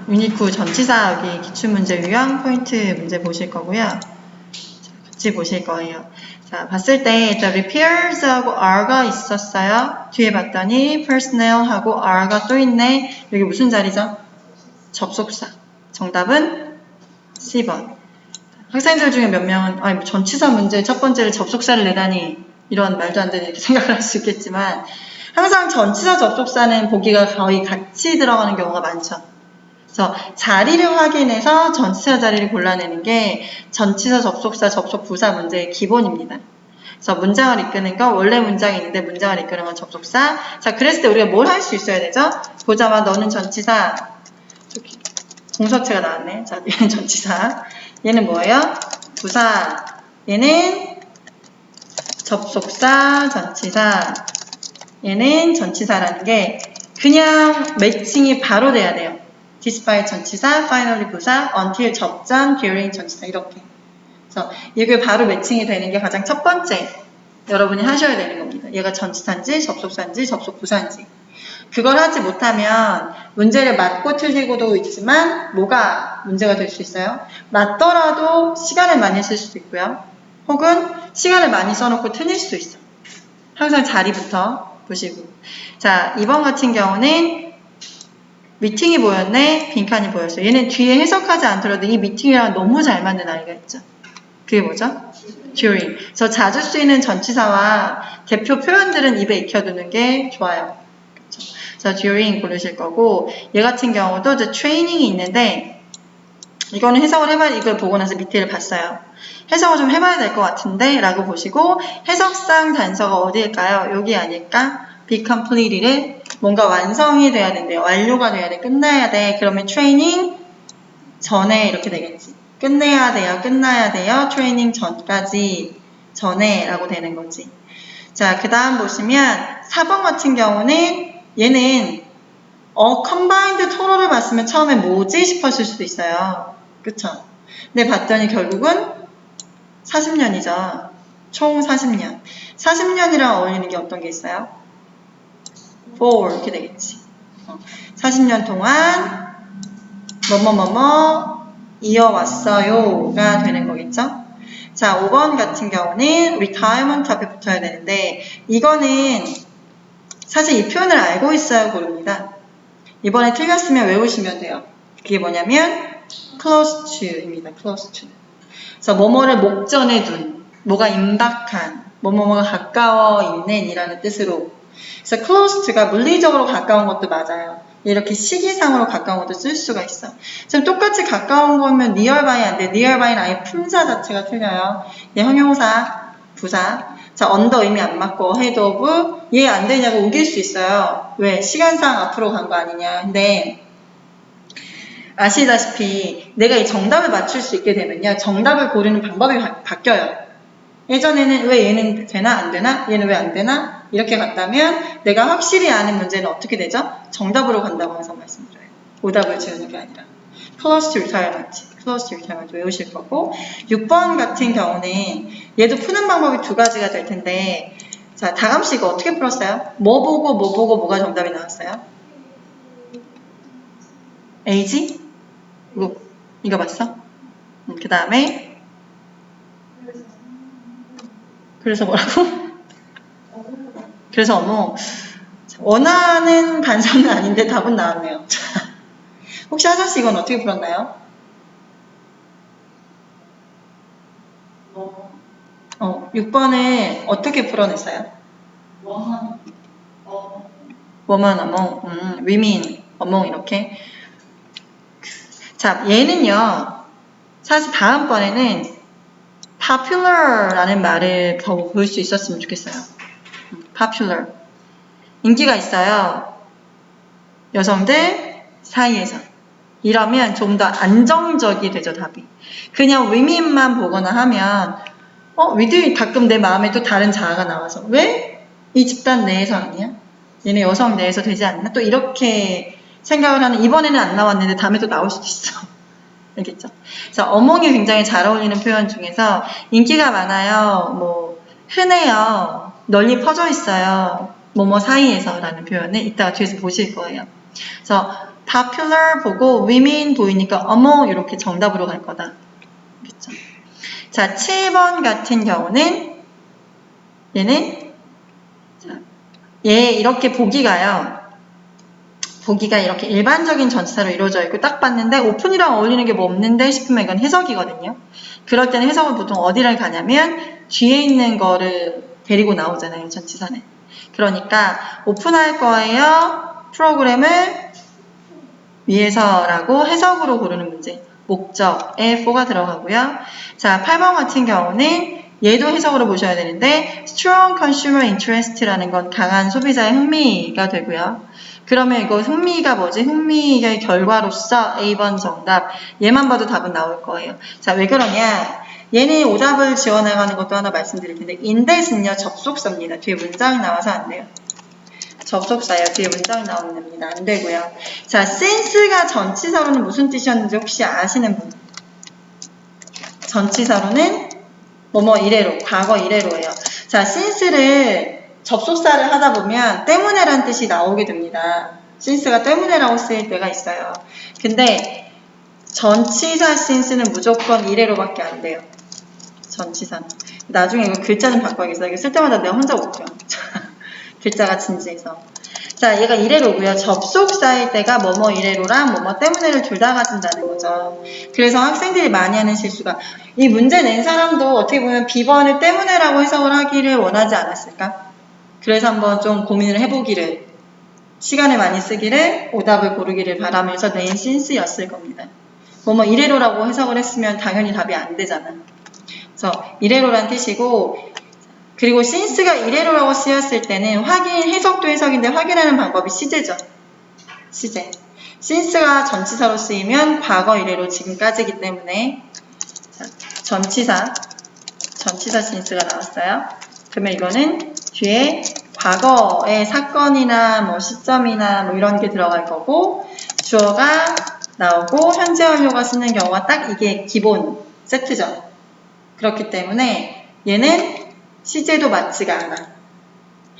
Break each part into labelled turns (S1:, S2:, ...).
S1: 유닛 9 전치사 여기 기출문제 유형 포인트 문제 보실 거고요. 자, 같이 보실 거예요. 자, 봤을 때 the repairs하고 are가 있었어요. 뒤에 봤더니 personnel하고 are가 또 있네. 여기 무슨 자리죠? 접속사. 정답은 C번. 학생들 중에 몇 명은 아니 전치사 문제 첫 번째를 접속사를 내다니 이런 말도 안 되는 이렇게 생각을 할 수 있겠지만 항상 전치사 접속사는 보기가 거의 같이 들어가는 경우가 많죠. 그래서 자리를 확인해서 전치사 자리를 골라내는 게 전치사 접속사 접속 부사 문제의 기본입니다. 그래서 문장을 이끄는 거 원래 문장이 있는데 문장을 이끄는 건 접속사. 자, 그랬을 때 우리가 뭘 할 수 있어야 되죠? 보자마 너는 전치사. 공서체가 나왔네. 자, 얘는 전치사. 얘는 뭐예요? 부사. 얘는 접속사, 전치사. 얘는 전치사라는 게 그냥 매칭이 바로 돼야 돼요. despite 전치사, finally 부사, until 접전, during 전치사 이렇게. 그래서 이게 바로 매칭이 되는 게 가장 첫 번째 여러분이 하셔야 되는 겁니다. 얘가 전치사인지 접속사인지 접속부사인지. 그걸 하지 못하면 문제를 맞고 틀리고도 있지만 뭐가 문제가 될 수 있어요? 맞더라도 시간을 많이 쓸 수도 있고요. 혹은 시간을 많이 써놓고 틀릴 수도 있어요. 항상 자리부터 보시고. 자, 2번 같은 경우는 미팅이 보였네, 빈칸이 보였어요. 얘는 뒤에 해석하지 않더라도 이 미팅이랑 너무 잘 맞는 아이가 있죠. 그게 뭐죠? during. 그래서 자주 쓰이는 전치사와 대표 표현들은 입에 익혀두는 게 좋아요. 그렇죠? 그래서 during 고르실 거고, 얘 같은 경우도 이제 training이 있는데, 이거는 해석을 해봐야, 이걸 보고 나서 밑에를 봤어요. 해석을 좀 해봐야 될 것 같은데, 라고 보시고, 해석상 단서가 어디일까요? 여기 아닐까? be complete를 뭔가 완성이 돼야 된대요. 완료가 돼야 돼. 끝나야 돼. 그러면 트레이닝 전에 이렇게 되겠지. 끝내야 돼요. 끝나야 돼요. 트레이닝 전까지 전에 라고 되는 거지. 자, 그 다음 보시면 4번 같은 경우는 얘는 combined total을 봤으면 처음에 뭐지 싶었을 수도 있어요. 그쵸? 근데 봤더니 결국은 40년이죠. 총 40년. 40년이랑 어울리는 게 어떤 게 있어요? for 이렇게 되겠지. 40년 동안 뭐뭐뭐뭐 이어왔어요가 되는 거겠죠. 자, 5번 같은 경우는 retirement 앞에 붙어야 되는데 이거는 사실 이 표현을 알고 있어야 고릅니다. 이번에 틀렸으면 외우시면 돼요. 그게 뭐냐면 close to입니다. close to. 그래서 뭐뭐를 목전에 둔, 뭐가 임박한, 뭐뭐가 가까워 있는 이라는 뜻으로. 그래서 close to가 물리적으로 가까운 것도 맞아요. 이렇게 시기상으로 가까운 것도 쓸 수가 있어. 지금 똑같이 가까운 거면 near by 안 돼. near by는 아예 품사 자체가 틀려요. 얘 형용사, 부사. 자, 언더 의미 안 맞고 ahead of 얘 안 되냐고 우길 수 있어요. 왜? 시간상 앞으로 간 거 아니냐. 근데 아시다시피 내가 이 정답을 맞출 수 있게 되면요. 정답을 고르는 방법이 바뀌어요. 예전에는 왜 얘는 되나 안 되나? 얘는 왜 안 되나? 이렇게 갔다면 내가 확실히 아는 문제는 어떻게 되죠? 정답으로 간다고 항상 말씀드려요. 오답을 지우는 게 아니라. close to retirement. close to retirement 외우실 거고 6번 같은 경우는 얘도 푸는 방법이 두 가지가 될 텐데 자, 다감씨 이거 어떻게 풀었어요? 뭐 보고 뭐가 정답이 나왔어요? age? 이거 봤어? 그 다음에 그래서 뭐라고? 그래서 어머 원하는 단서는 아닌데 답은 나왔네요. 혹시 하자씨 이건 어떻게 풀었나요? 6번을 어떻게 풀어냈어요? woman, among, women, among 이렇게. 자, 얘는요. 사실 다음번에는 popular라는 말을 더 볼 수 있었으면 좋겠어요. popular. 인기가 있어요. 여성들 사이에서. 이러면 좀 더 안정적이 되죠, 답이. 그냥 women만 보거나 하면 위들이 가끔 내 마음에 또 다른 자아가 나와서 왜? 이 집단 내에서 아니야? 얘네 여성 내에서 되지 않나? 또 이렇게 생각을 하는 이번에는 안 나왔는데 다음에 또 나올 수도 있어. 알겠죠? 그래서 어몽이 굉장히 잘 어울리는 표현 중에서 인기가 많아요. 뭐 흔해요. 널리 퍼져 있어요. 뭐뭐 사이에서 라는 표현을 이따가 뒤에서 보실 거예요. 그래서 popular 보고 women 보이니까 어머 이렇게 정답으로 갈 거다. 그렇죠? 자, 7번 같은 경우는 얘는 자, 얘 이렇게 보기가요. 보기가 이렇게 일반적인 전치사로 이루어져 있고 딱 봤는데 오픈이랑 어울리는 게 뭐 없는데 싶으면 이건 해석이거든요. 그럴 때는 해석은 보통 어디를 가냐면 뒤에 있는 거를 데리고 나오잖아요. 전치사는. 그러니까 오픈할 거예요. 프로그램을 위해서라고 해석으로 고르는 문제. 목적에 for가 들어가고요. 자, 8번 같은 경우는 얘도 해석으로 보셔야 되는데 strong consumer interest라는 건 강한 소비자의 흥미가 되고요. 그러면 이거 흥미가 뭐지? 흥미의 결과로서 A번 정답. 얘만 봐도 답은 나올 거예요. 자, 왜 그러냐? 얘는 오답을 지원해가는 것도 하나 말씀드릴 텐데 인댓은요 접속사입니다. 뒤에 문장 나와서 안 돼요. 접속사예요. 뒤에 문장 나오면 됩니다. 안 되고요. 자, since가 전치사로는 무슨 뜻이었는지 혹시 아시는 분? 전치사로는 뭐뭐 이래로, 과거 이래로예요. 자, since를 접속사를 하다 보면 때문에란 뜻이 나오게 됩니다. since가 때문에라고 쓰일 때가 있어요. 근데 전치사 since는 무조건 이래로밖에 안 돼요. 전치사. 나중에 이거 글자 좀 바꿔야겠어요. 이거 쓸 때마다 내가 혼자 웃겨. 글자가 진지해서. 자, 얘가 이래로고요. 접속사일 때가 뭐뭐 이래로랑 뭐뭐 때문에를 둘 다 가진다는 거죠. 그래서 학생들이 많이 하는 실수가 이 문제 낸 사람도 어떻게 보면 B번을 때문에라고 해석을 하기를 원하지 않았을까? 그래서 한번 좀 고민을 해보기를 시간을 많이 쓰기를 오답을 고르기를 바라면서 낸 since였을 겁니다. 뭐뭐 이래로라고 해석을 했으면 당연히 답이 안 되잖아. 그래서 이래로란 뜻이고 그리고 since가 이래로라고 쓰였을 때는 해석도 해석인데 확인하는 방법이 시제죠. 시제. since가 전치사로 쓰이면 과거 이래로 지금까지이기 때문에 자, 전치사 since가 나왔어요. 그러면 이거는 뒤에 과거의 사건이나 뭐 시점이나 뭐 이런 게 들어갈 거고 주어가 나오고 현재 완료가 쓰는 경우가 딱 이게 기본 세트죠. 그렇기 때문에 얘는 시제도 맞지가 않아.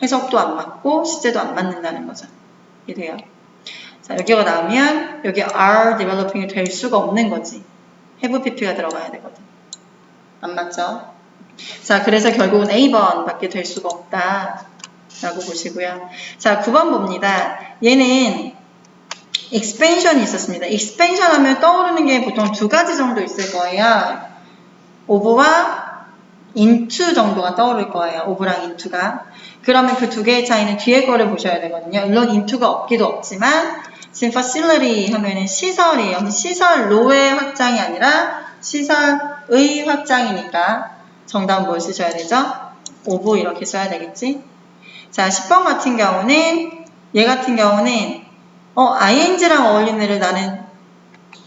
S1: 해석도 안 맞고 시제도 안 맞는다는 거죠. 이래요. 자, 여기가 나오면 여기 are developing이 될 수가 없는 거지. have pp가 들어가야 되거든. 안 맞죠? 자, 그래서 결국은 A번 밖에 될 수가 없다. 라고 보시고요. 자, 9번 봅니다. 얘는 expansion이 있었습니다. expansion 하면 떠오르는 게 보통 두 가지 정도 있을 거예요. of와 into 정도가 떠오를 거예요. of랑 into가. 그러면 그 두 개의 차이는 뒤에 거를 보셔야 되거든요. 물론 into가 없기도 없지만 지금 facility 하면은 시설이에요. 시설로의 확장이 아니라 시설의 확장이니까 정답은 뭘 쓰셔야 되죠? of 이렇게 써야 되겠지? 자, 10번 같은 경우는 얘 같은 경우는 ing랑 어울리는 애를 나는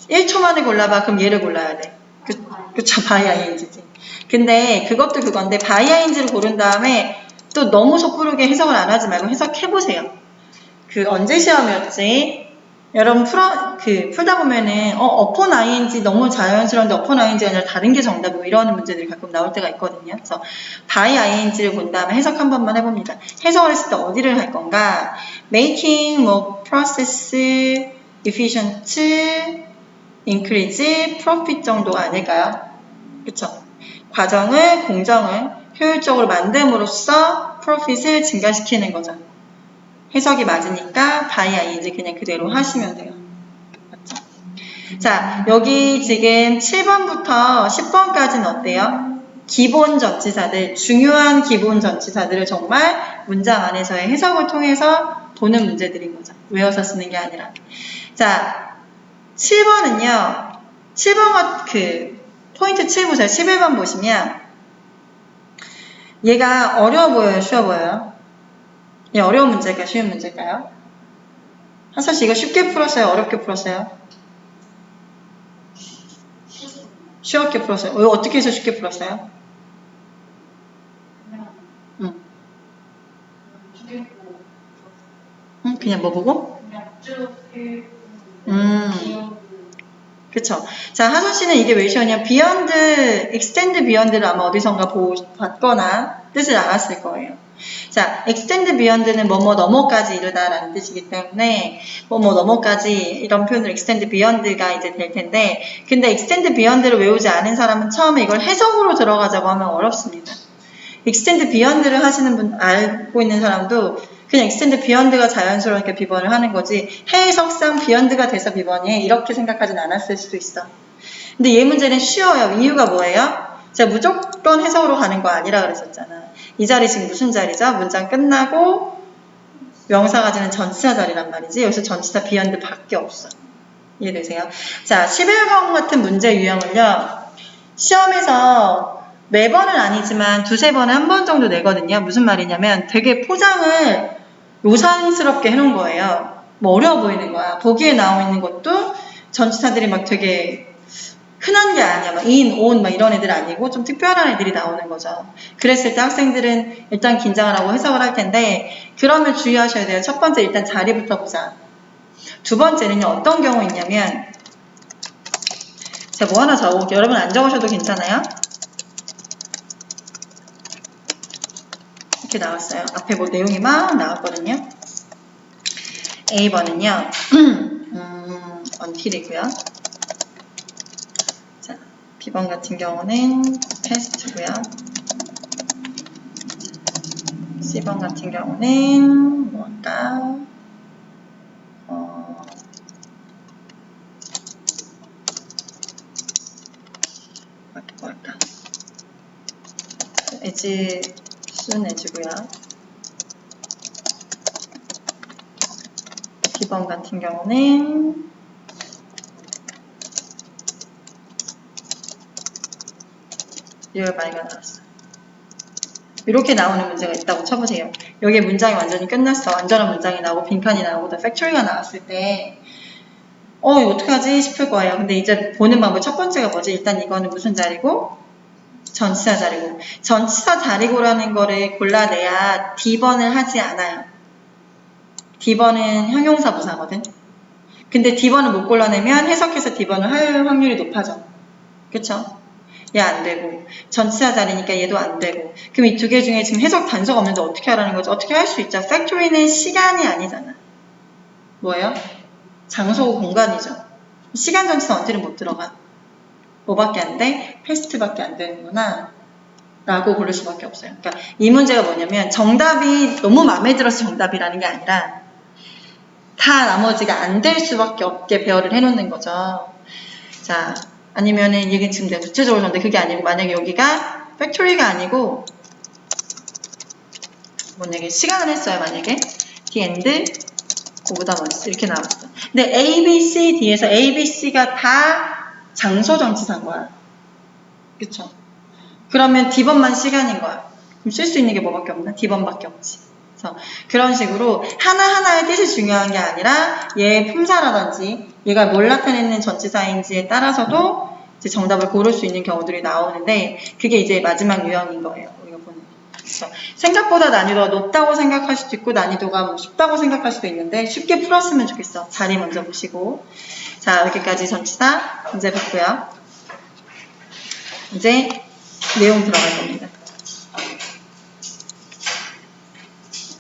S1: 1초 만에 골라봐. 그럼 얘를 골라야 돼. 그쵸? by ing지. 근데 그것도 그건데 by ing를 고른 다음에 또 너무 섣부르게 해석을 안 하지 말고 해석해보세요. 그 언제 시험이었지? 여러분 풀다 보면은 upon ing 너무 자연스러운데 upon ing가 아니라 다른 게 정답이고 이러는 문제들이 가끔 나올 때가 있거든요. 그래서 by ing를 본 다음에 해석 한 번만 해봅니다. 해석을 했을 때 어디를 할 건가? making, 뭐 process, efficient, increase, profit 정도가 아닐까요? 그쵸? 과정을, 공정을 효율적으로 만듦으로써 profit을 증가시키는 거죠. 해석이 맞으니까 by ing 그냥 그대로 하시면 돼요. 맞죠? 자, 여기 지금 7번부터 10번까지는 어때요? 기본 전치사들, 중요한 기본 전치사들을 정말 문장 안에서의 해석을 통해서 보는 문제들인 거죠. 외워서 쓰는 게 아니라. 자, 7번은요. 7번 포인트 7 보세요. 11번 보시면 얘가 어려워 보여요? 쉬워 보여요? 얘 어려운 문제일까요? 쉬운 문제일까요? 한솔씨 이거 쉽게 풀었어요? 어렵게 풀었어요? 쉽게 풀었어요. 이거 어떻게 해서 쉽게 풀었어요? 그냥 뭐 보고? 그쵸. 자, 하솔씨는 이게 왜 쉬웠냐? beyond, extend beyond를 아마 어디선가 봤거나 뜻을 알았을 거예요. 자, extend beyond는 뭐뭐 넘어까지 이르다라는 뜻이기 때문에 뭐뭐 넘어까지 이런 표현으로 extend beyond가 이제 될 텐데, 근데 extend beyond를 외우지 않은 사람은 처음에 이걸 해석으로 들어가자고 하면 어렵습니다. extend beyond를 하시는 분, 알고 있는 사람도 그냥 extend beyond가 자연스러우니까 비번을 하는 거지, 해석상 beyond가 돼서 비번이 이렇게 생각하진 않았을 수도 있어. 근데 얘 문제는 쉬워요. 이유가 뭐예요? 제가 무조건 해석으로 가는 거 아니라 그랬었잖아. 이 자리 지금 무슨 자리죠? 문장 끝나고 명사 가지는 전치사 자리란 말이지. 여기서 전치사 beyond 밖에 없어. 이해되세요? 자, 11번 같은 문제 유형을요, 시험에서 매번은 아니지만 두세 번에 한 번 정도 내거든요. 무슨 말이냐면 되게 포장을 요상스럽게 해놓은 거예요. 뭐 어려워 보이는 거야. 보기에 나와 있는 것도 전치사들이 막 되게 흔한 게 아니야. 막 in, on 막 이런 애들 아니고 좀 특별한 애들이 나오는 거죠. 그랬을 때 학생들은 일단 긴장을 하고 해석을 할 텐데, 그러면 주의하셔야 돼요. 첫 번째 일단 자리부터 보자. 두 번째는요, 어떤 경우 있냐면, 제가 뭐 하나 적어볼게요. 여러분 안 적으셔도 괜찮아요. 이렇게 나왔어요. 앞에 뭐 내용이 막 나왔거든요. A번은요, until이고요. 자, B번 같은 경우는 past고요. C번 같은 경우는 뭘까? 뭘까? as soon as고요. B번 같은 경우는 리얼 바이가 나왔어요. 이렇게 나오는 문제가 있다고 쳐보세요. 여기에 문장이 완전히 끝났어. 완전한 문장이 나오고 빈칸이 나오고 다 팩토리가 나왔을 때 이거 어떡하지 싶을 거예요. 근데 이제 보는 방법 첫 번째가 뭐지? 일단 이거는 무슨 자리고? 전치사 자리고. 전치사 자리고라는 거를 골라내야 D번을 하지 않아요. D번은 형용사 부사거든. 근데 D번을 못 골라내면 해석해서 D번을 할 확률이 높아져. 그쵸? 얘 안 되고, 전치사 자리니까 얘도 안 되고. 그럼 이 두 개 중에 지금 해석 단서가 없는데 어떻게 하라는 거죠? 어떻게 할 수 있죠? 팩토리는 시간이 아니잖아. 뭐예요? 장소고 공간이죠. 시간 전치사 언제는 못 들어가. 뭐밖에 안 돼? 패스트밖에 안 되는구나 라고 고를 수밖에 없어요. 그러니까 이 문제가 뭐냐면 정답이 너무 마음에 들어서 정답이라는 게 아니라 다 나머지가 안 될 수밖에 없게 배열을 해놓는 거죠. 자, 아니면은 이게 지금 내가 구체적으로 하는데 그게 아니고, 만약에 여기가 팩토리가 아니고 만약에 시간을 했어요. 만약에 the end 오보다 먼저 이렇게 나왔어. 근데 A, B, C, D에서 A, B, C가 다 장소 전치사인 거야. 그쵸? 그러면 D번만 시간인 거야. 그럼 쓸 수 있는 게 뭐밖에 없나? D번밖에 없지. 그래서 그런 식으로 하나하나의 뜻이 중요한 게 아니라 얘의 품사라든지 얘가 뭘 나타내는 전치사인지에 따라서도 이제 정답을 고를 수 있는 경우들이 나오는데, 그게 이제 마지막 유형인 거예요. 우리가 보는. 그래서 생각보다 난이도가 높다고 생각할 수도 있고 난이도가 뭐 쉽다고 생각할 수도 있는데, 쉽게 풀었으면 좋겠어. 자리 먼저 보시고. 자, 여기까지 전치사 문제 봤고요. 이제 내용 들어갈 겁니다.